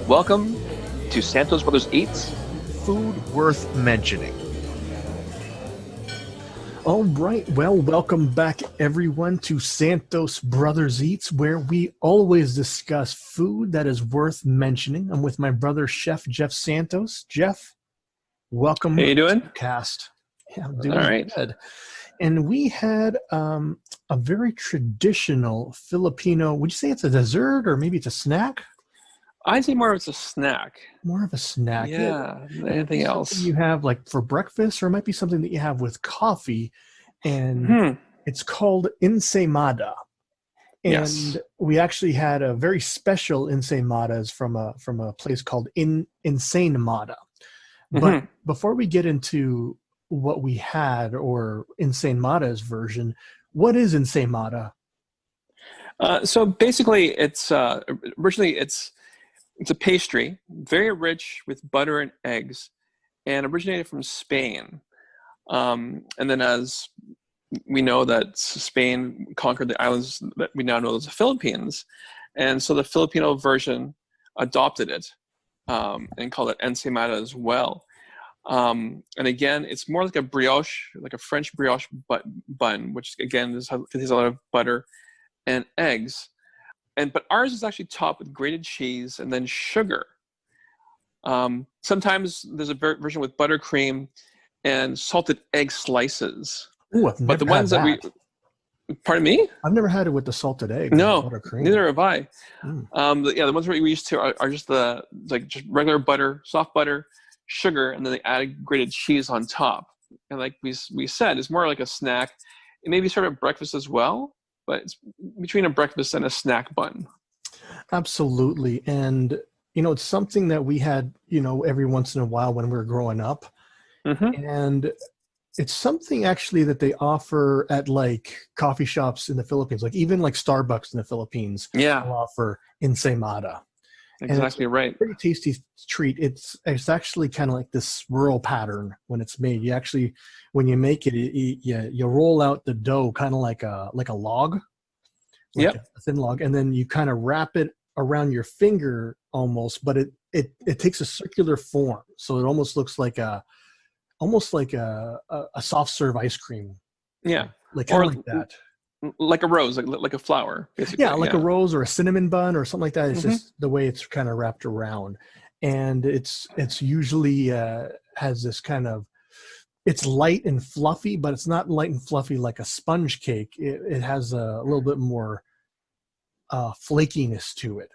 Welcome to Santos Brothers Eats. Food worth mentioning. All right, well, welcome back everyone to Santos Brothers Eats, where we always discuss food that is worth mentioning. I'm with my brother, Chef Jeff Santos. Jeff, welcome. How you doing? To the cast. Yeah, I'm doing All right. good. And we had a very traditional Filipino, would you say it's a dessert or maybe it's a snack? I'd say more of it's a snack. More of a snack. Yeah, anything else. You have like for breakfast, or it might be something that you have with coffee, and it's called ensaymada. And Yes. we actually had a very special ensaymadas from a place called Ensanemada. But before we get into what we had, or Ensaymada's version, what is ensaymada? So basically, it's originally it's a pastry, very rich with butter and eggs, and originated from Spain. And then, as we know, that Spain conquered the islands that we now know as the Philippines, and so the Filipino version adopted it and called it ensaymada as well. And again, it's more like a brioche, like a French brioche bun, which again contains a lot of butter and eggs. But ours is actually topped with grated cheese and then sugar. Sometimes there's a version with buttercream and salted egg slices. Ooh, I've never But the ones had that we, pardon me? I've never had it with the salted egg. No, Buttercream. neither have I. Mm. The ones we used to are just just regular butter, soft butter, sugar, and then they added grated cheese on top. And like we said, it's more like a snack. It may be served at breakfast as well, but it's between a breakfast and a snack bun. Absolutely. And, it's something that we had, every once in a while when we were growing up. And it's something actually that they offer at like coffee shops in the Philippines, like even like Starbucks in the Philippines. Yeah. Will offer ensaymada. Exactly right. Pretty tasty treat. It's actually kind of like this swirl pattern when it's made. You actually, when you make it, you roll out the dough kind of like a log, like a thin log, and then you kind of wrap it around your finger almost, but it takes a circular form, so it almost looks like a soft serve ice cream. Yeah, like that. Like a rose, like a flower, basically. Yeah, like a rose or a cinnamon bun or something like that. It's just the way it's kind of wrapped around. And it's usually has this kind of, it's light and fluffy, but it's not light and fluffy like a sponge cake. It has a little bit more flakiness to it.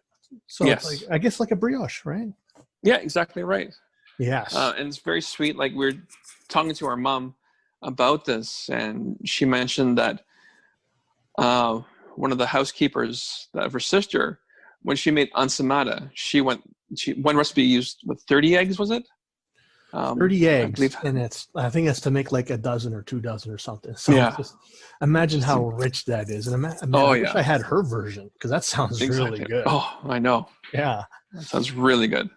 So yes. It's like, I guess like a brioche, right? Yeah, exactly right. Yes. And it's very sweet. Like we're talking to our mom about this, and she mentioned that one of the housekeepers of her sister, when she made ensaymada, one recipe used with 30 eggs, was it? 30 eggs, and I think it's to make like a dozen or 2 dozen or something. So just imagine how rich that is. And I wish I had her version, because that sounds really good. Oh, I know. Yeah. That sounds really good.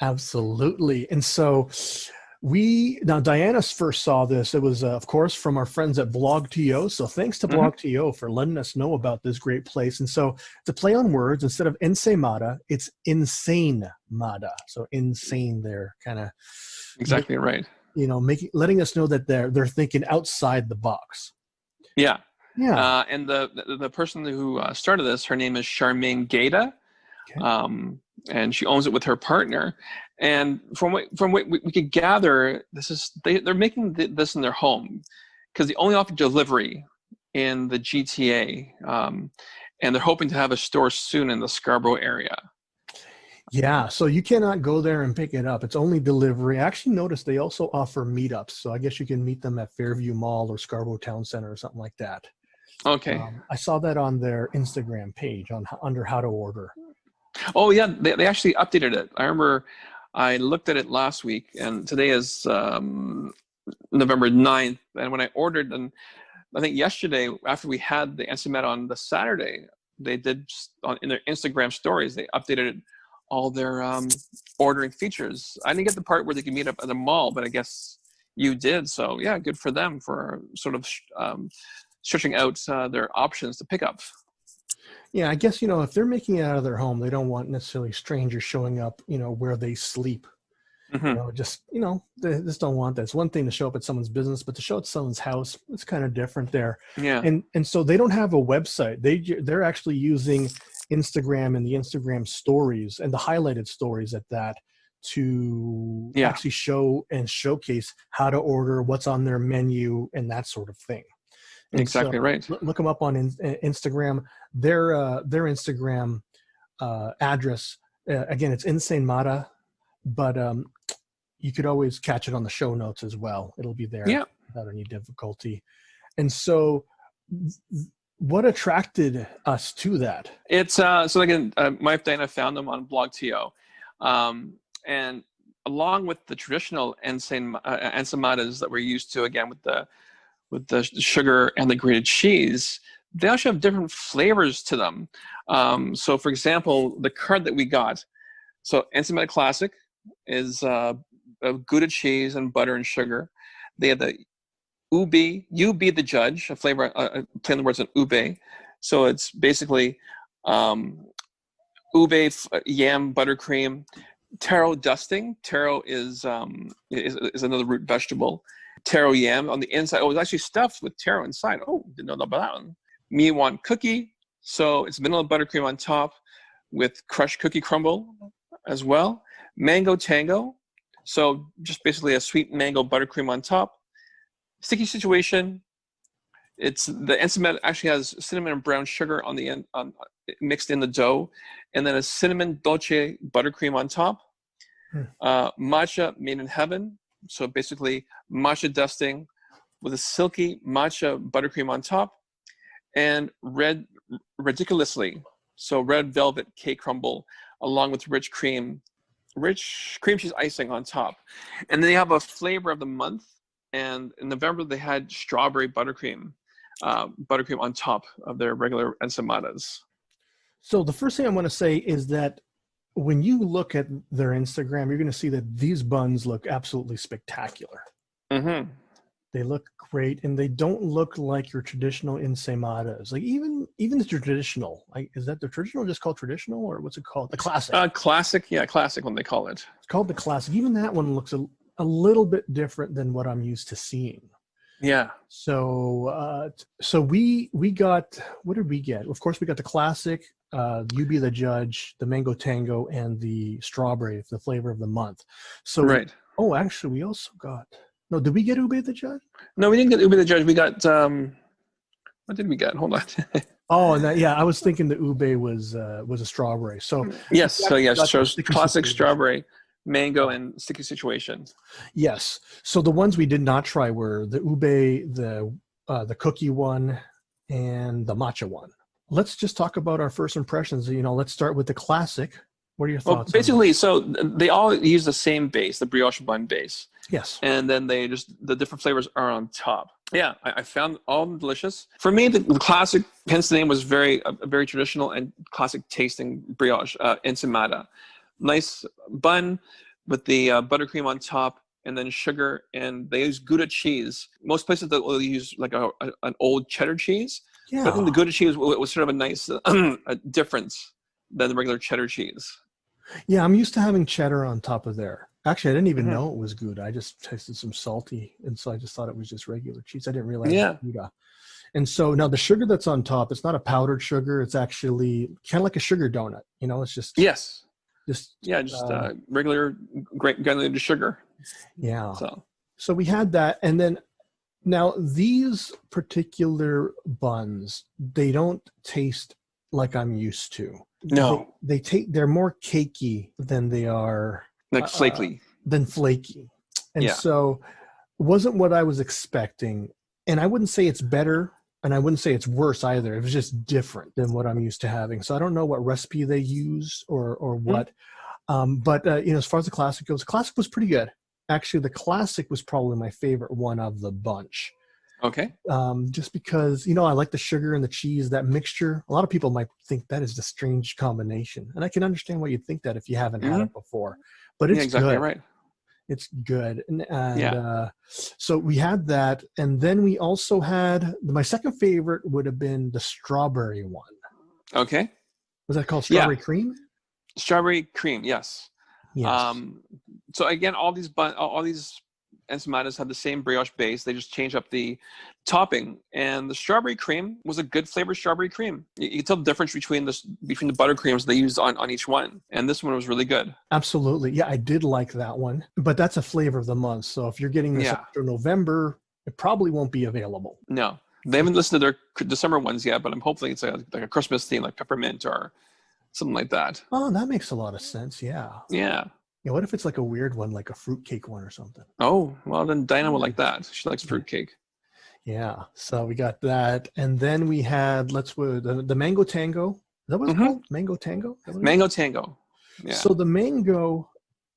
Absolutely. And so Diana first saw this. It was, of course, from our friends at BlogTO. So thanks to BlogTO for letting us know about this great place. And so to play on words, instead of ensaymada, it's ensanemada. So insane there, kind of. Exactly right. Letting us know that they're thinking outside the box. Yeah. Yeah. And the person who started this, her name is Charmaine Gaeta. Okay. And she owns it with her partner. And from what we could gather, they're making this in their home because they only offer delivery in the GTA, and they're hoping to have a store soon in the Scarborough area. Yeah, so you cannot go there and pick it up. It's only delivery. I actually noticed they also offer meetups, so I guess you can meet them at Fairview Mall or Scarborough Town Center or something like that. Okay. I saw that on their Instagram page under how to order. Oh yeah, they actually updated it. I remember I looked at it last week, and today is November 9th. And when I ordered, and I think yesterday after we had the ensaymada on the Saturday, they did in their Instagram stories, they updated all their ordering features. I didn't get the part where they can meet up at the mall, but I guess you did. So yeah, good for them for sort of stretching out their options to pick up. Yeah, I guess, if they're making it out of their home, they don't want necessarily strangers showing up, where they sleep. They just don't want that. It's one thing to show up at someone's business, but to show up at someone's house, it's kind of different there. Yeah. And so they don't have a website. They're actually using Instagram and the Instagram stories and the highlighted stories at that to actually show and showcase how to order, what's on their menu, and that sort of thing. And exactly so, right. Look them up on Instagram. Their Instagram address, again, it's Ensanemada, but you could always catch it on the show notes as well. It'll be there without any difficulty. And so what attracted us to that? It's so again, my wife Diana found them on Blog.to, and along with the traditional ensamadas that we're used to, again with the sugar and the grated cheese, they also have different flavors to them. So for example, the card that we got, so Ensanemada Classic is Gouda cheese and butter and sugar. They have the ube, you be the judge, a flavor, play on the words on ube. So it's basically ube, yam, buttercream, taro dusting. Taro is another root vegetable. Taro yam on the inside. Oh, it's actually stuffed with taro inside. Oh, didn't know about that one. Miwan cookie. So it's vanilla buttercream on top with crushed cookie crumble as well. Mango tango. So just basically a sweet mango buttercream on top. Sticky situation. It's the ensaymada actually has cinnamon and brown sugar on the end, mixed in the dough, and then a cinnamon dolce buttercream on top. Matcha made in heaven. So basically matcha dusting with a silky matcha buttercream on top, and red ridiculously. So red velvet cake crumble along with rich cream cheese icing on top. And then they have a flavor of the month. And in November, they had strawberry buttercream on top of their regular ensamadas. So the first thing I want to say is that when you look at their Instagram, you're going to see that these buns look absolutely spectacular. Mm-hmm. They look great, and they don't look like your traditional ensaymadas. Like even the traditional, is that the traditional just called traditional, or what's it called? The classic. Classic, yeah, classic when they call it. It's called the classic. Even that one looks a little bit different than what I'm used to seeing. Yeah. So we got, what did we get? Of course, we got the classic, You Be the Judge, the Mango Tango, and the strawberry, the flavor of the month. So right. Actually, we also got. No, did we get Ube the Judge? No, we didn't get Ube the Judge. We got, what did we get? Hold on. I was thinking the Ube was a strawberry. So yes, classic strawberry, mango, and sticky situation. Yes. So the ones we did not try were the Ube, the cookie one, and the matcha one. Let's just talk about our first impressions. Let's start with the classic. What are your thoughts? Basically, so they all use the same base, the brioche bun base. Yes. And then the different flavors are on top. Yeah, I found all of them delicious. For me, the classic, hence the name, was very traditional and classic tasting brioche, ensaymada. Nice bun with the buttercream on top, and then sugar, and they use Gouda cheese. Most places they'll use like an old cheddar cheese. Yeah. But I think the Gouda cheese was sort of a nice a difference than the regular cheddar cheese. Yeah, I'm used to having cheddar on top of there. Actually, I didn't even know it was Gouda. I just tasted some salty, and so I just thought it was just regular cheese. I didn't realize it was Gouda. And so now the sugar that's on top, it's not a powdered sugar. It's actually kind of like a sugar donut. It's just regular granulated sugar. Yeah. So we had that, and then now these particular buns, they don't taste like I'm used to. No, they're more cakey than they are like flaky. And so wasn't what I was expecting. And I wouldn't say it's better, and I wouldn't say it's worse either. It was just different than what I'm used to having. So I don't know what recipe they use or what. But as far as the classic goes, the classic was pretty good. Actually, the classic was probably my favorite one of the bunch. Okay. Just because, I like the sugar and the cheese, that mixture. A lot of people might think that is a strange combination. And I can understand why you'd think that if you haven't had it before. But it's exactly good. Right. It's good. So we had that. And then we also had, my second favorite would have been the strawberry one. Okay. Was that called Yeah. strawberry cream? Strawberry cream. Yes. Yes. So again, all these ensaimadas have the same brioche base. They just change up the topping, and the strawberry cream was a good flavored strawberry cream. You can tell the difference between the buttercreams they used on each one, and this one was really good. Absolutely. Yeah, I did like that one, but that's a flavor of the month. So if you're getting this Yeah. after November, it probably won't be available. No, they haven't listened to their December ones yet, but I'm hoping it's like a Christmas theme, like peppermint or something like that. Oh, that makes a lot of sense. Yeah. Yeah. Yeah. What if it's like a weird one, like a fruitcake one or something? Oh, well, then Dinah would like that. She likes fruitcake. Yeah. So we got that. And then we had, the Mango Tango. Is that what it's called? Mango Tango? Mango Tango. Yeah. So the mango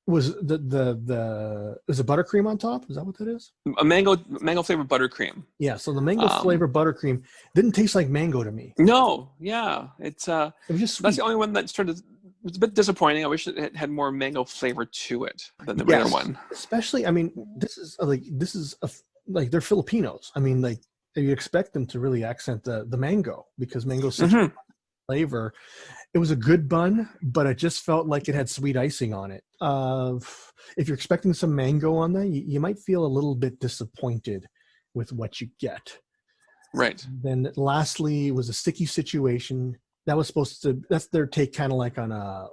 was was it buttercream on top? Is that what that is? A mango flavored buttercream. Yeah. So the mango flavored buttercream didn't taste like mango to me. No. Yeah. It was just sweet. That's the only one that was a bit disappointing. I wish it had more mango flavor to it than the regular one. Especially, I mean, this is they're Filipinos. I mean, like you expect them to really accent the mango because mango is such a flavor. It was a good bun, but it just felt like it had sweet icing on it. If you're expecting some mango on that, you might feel a little bit disappointed with what you get. Right. Then lastly was a sticky situation. That was that's their take kind of like on a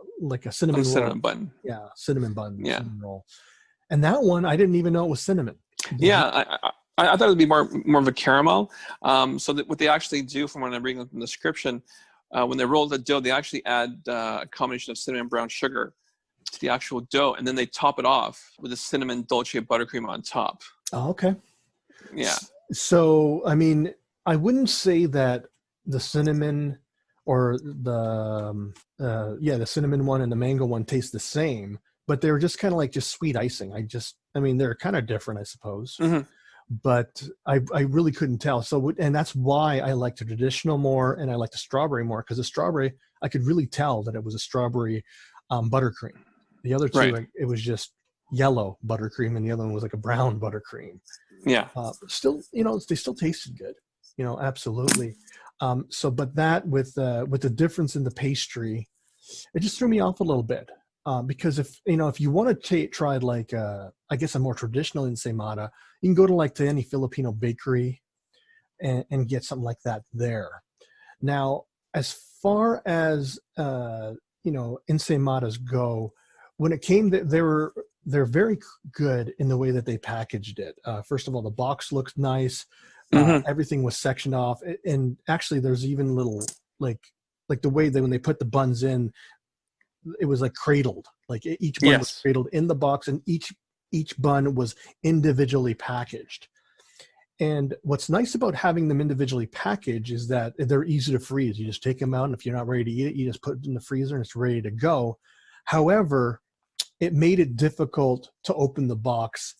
cinnamon roll. Cinnamon bun. Yeah, cinnamon bun. Yeah. Cinnamon roll. And that one, I didn't even know it was cinnamon. Yeah, I thought it would be more of a caramel. So that what they actually do, from what I'm reading from the description, when they roll the dough, they actually add a combination of cinnamon and brown sugar to the actual dough, and then they top it off with a cinnamon dolce buttercream on top. Oh, okay. Yeah. So, I mean, I wouldn't say that the cinnamon or the cinnamon one and the mango one taste the same, but they were just kind of like just sweet icing. They're kind of different, I suppose. Mm-hmm. But I really couldn't tell. So, and that's why I like the traditional more and I like the strawberry more, because the strawberry, I could really tell that it was a strawberry buttercream. The other two, it was just yellow buttercream, and the other one was like a brown buttercream. Yeah. Still, they still tasted good. Absolutely. But that with the difference in the pastry, it just threw me off a little bit. Because if you want to try like I guess a more traditional ensaymada, you can go to any Filipino bakery and get something like that there. Now, as far as ensaymadas go, when it came they're very good in the way that they packaged it. First of all, the box looked nice. Everything was sectioned off, and actually there's even little like the way that when they put the buns in, it was like cradled, like each bun was cradled in the box, and each bun was individually packaged. And what's nice about having them individually packaged is that they're easy to freeze. You just take them out, and if you're not ready to eat it, you just put it in the freezer and it's ready to go. However, it made it difficult to open the box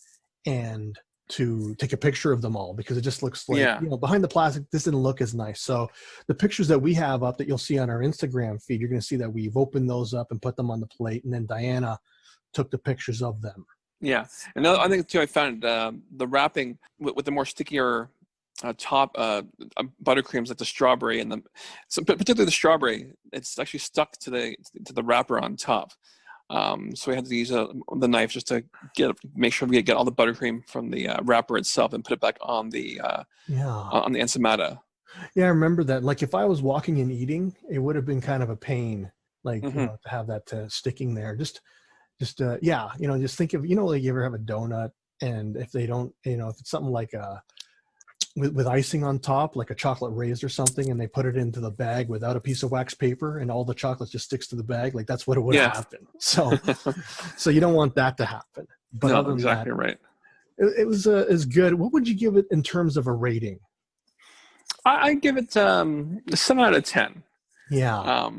and to take a picture of them all, because it just looks like, behind the plastic, this didn't look as nice. So the pictures that we have up that you'll see on our Instagram feed, you're going to see that we've opened those up and put them on the plate, and then Diana took the pictures of them. Yeah. And I think too, I found the wrapping with the more stickier top buttercreams, like the strawberry particularly the strawberry, it's actually stuck to the wrapper on top. So we had to use the knife just to make sure we get all the buttercream from the wrapper itself and put it back on the ensaymada. Yeah, I remember that. Like if I was walking and eating, it would have been kind of a pain, to have that sticking there. Just think of, like you ever have a donut, and if they don't, if it's something like with icing on top, like a chocolate raised or something, and they put it into the bag without a piece of wax paper, and all the chocolate just sticks to the bag, like that's what it would happen. So you don't want that to happen. But no, other than exactly that, right. It was good. What would you give it in terms of a rating? I give it 7 out of 10. Yeah.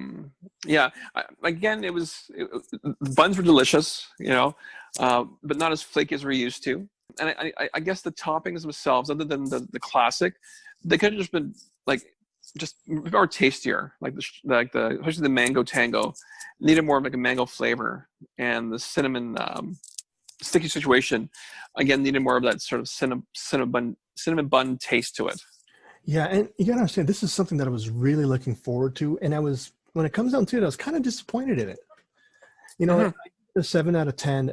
Again, the buns were delicious, but not as flaky as we're used to. And I guess the toppings themselves, other than the classic, they could have just been just more tastier. Especially the mango tango needed more of a mango flavor, and the cinnamon sticky situation again needed more of that sort of cinnamon bun taste to it. Yeah, and you gotta understand, this is something that I was really looking forward to, and when it comes down to it, I was kind of disappointed in it. You know, Mhm. a 7 out of 10.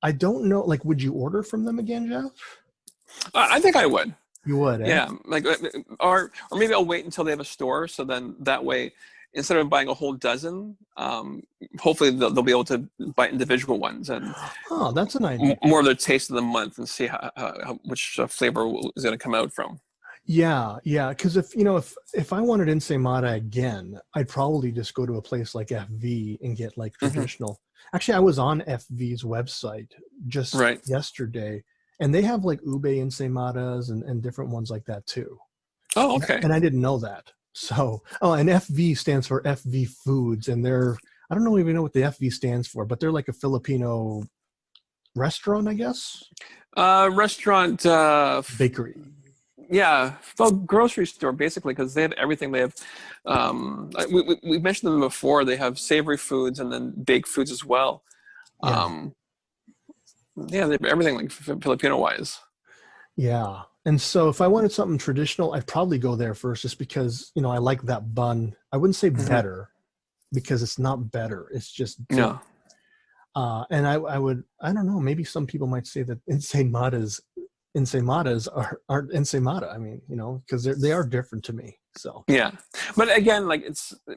I don't know, like, would you order from them again, Jeff? I think I would. You would, eh? Yeah, like or maybe I'll wait until they have a store, so then that way, instead of buying a whole dozen, hopefully they'll be able to buy individual ones and Oh, that's an idea. more of their taste of the month and see which flavor is going to come out from. Yeah, yeah. Because if I wanted Ensaymada again, I'd probably just go to a place like FV and get like Hmm. traditional. Actually, I was on FV's website just Right. yesterday, and they have like ube Ensaymadas and different ones like that too. Oh, okay. And I didn't know that. So, oh, and FV stands for FV Foods, and I don't even know what the FV stands for, but they're like a Filipino restaurant, I guess, Restaurant, bakery. yeah, well, grocery store basically because they have everything. They have, we mentioned them before. They have savory foods and then baked foods as well. Yeah. Um, yeah, they have everything like Filipino wise. Yeah. And so if I wanted something traditional, I'd probably go there first just because, I like that bun. I wouldn't say Hmm. better because it's not better. It's just different. No. And I don't know, maybe some people might say that Ensaymadas aren't Ensaymada. I mean, because they are different to me. So, Yeah, but again, like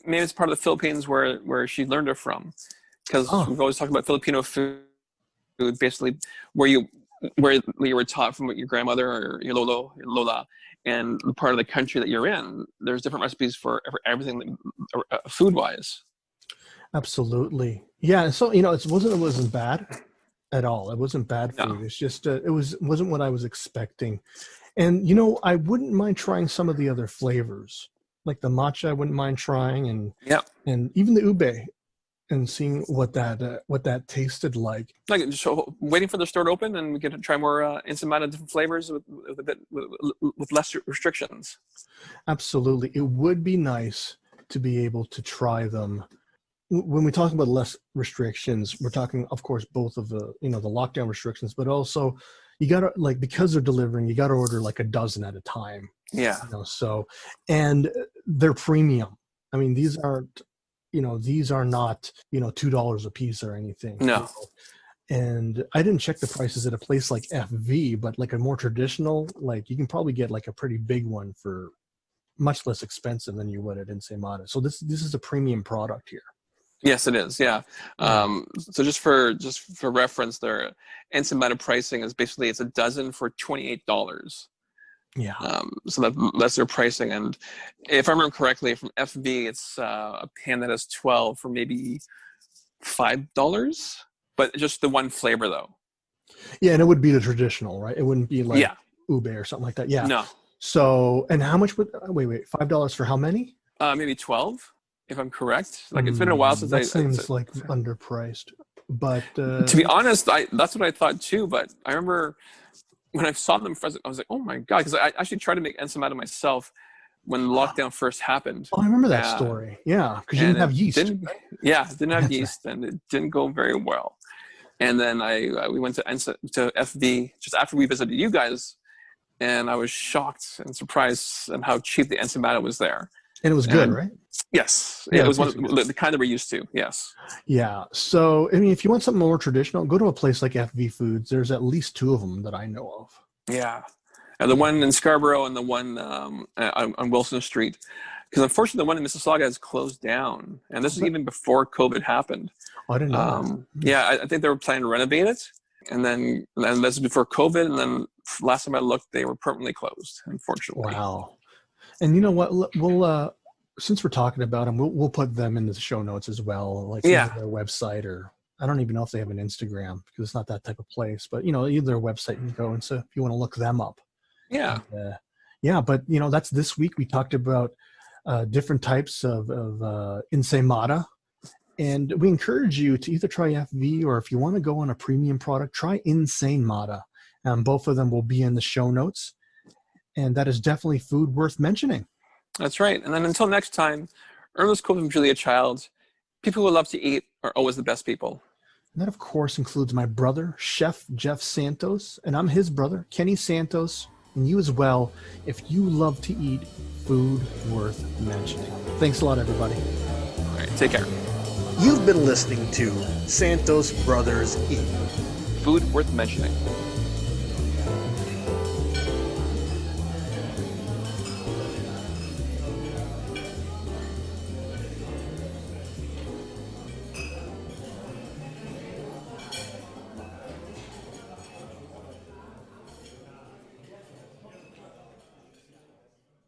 maybe it's part of the Philippines where she learned it from, because oh, we've always talked about Filipino food, basically where you were taught from your grandmother or your lola, and the part of the country that you're in. There's different recipes for everything, food wise. absolutely. Yeah. So, it wasn't bad at all. It wasn't bad No. food. It's just, wasn't what I was expecting. And I wouldn't mind trying some of the other flavors, like the matcha. I wouldn't mind trying, Yeah. and even the ube, and seeing what that tasted like. Like just waiting for the store to open, and we get to try more ensaymada, different flavors with a bit with less restrictions. Absolutely, it would be nice to be able to try them. When we talk about less restrictions, we're talking, of course, both of the the lockdown restrictions, but also you gotta, like, because they're delivering, you gotta order like a dozen at a time. Yeah. So, and they're premium. I mean, these are not $2 a piece or anything. No. And I didn't check the prices at a place like FV, but like a more traditional, like, you can probably get like a pretty big one for much less expensive than you would at Ensaymada. So this is a premium product here. Yes, it is. Yeah. So just for reference, their ensaymada pricing is basically it's a dozen for $28. Yeah. So that's their pricing, and if I remember correctly, from FV, it's a pan that has 12 for maybe $5, but just the one flavor though. Yeah, and it would be the traditional, right? It wouldn't be like Yeah. ube or something like that. Yeah. No. So, and how much would wait, $5 for how many? Maybe 12, if I'm correct. Like it's been a while since that seems like underpriced. But to be honest, that's what I thought too. But I remember when I saw them first, I was like, oh my god, because I actually tried to make ensaymada myself when lockdown first happened. oh, I remember that story. Yeah, because you didn't have yeast. Didn't have yeast, and it didn't go very well. And then we went to FV just after we visited you guys, and I was shocked and surprised at how cheap the ensaymada was there. And it was good, right? Yes, Yeah, it was the kind that we're used to. Yes. Yeah. So, I mean, if you want something more traditional, go to a place like FV Foods. There's at least 2 of them that I know of. Yeah, and the one in Scarborough and the one on Wilson Street. Because unfortunately, the one in Mississauga has closed down, and this is even before COVID happened. Oh, I didn't know that. Yeah, I think they were planning to renovate it, and this is before COVID, and then last time I looked, they were permanently closed, unfortunately. Wow. And you know what? We'll since we're talking about them, we'll put them in the show notes as well, like either their website, or I don't even know if they have an Instagram because it's not that type of place. But either their website you can go, and so if you want to look them up. Yeah. And, yeah, but that's this week. We talked about different types of ensaymada, and we encourage you to either try FV, or if you want to go on a premium product, try Ensanemada. Both of them will be in the show notes, and that is definitely food worth mentioning. That's right. And then until next time, earn this quote from Julia Child: "People who love to eat are always the best people." And that, of course, includes my brother, Chef Jeff Santos, and I'm his brother, Kenny Santos. and you as well if you love to eat food worth mentioning. Thanks a lot, everybody. All right, take care. You've been listening to Santos Brothers Eat. Food worth mentioning.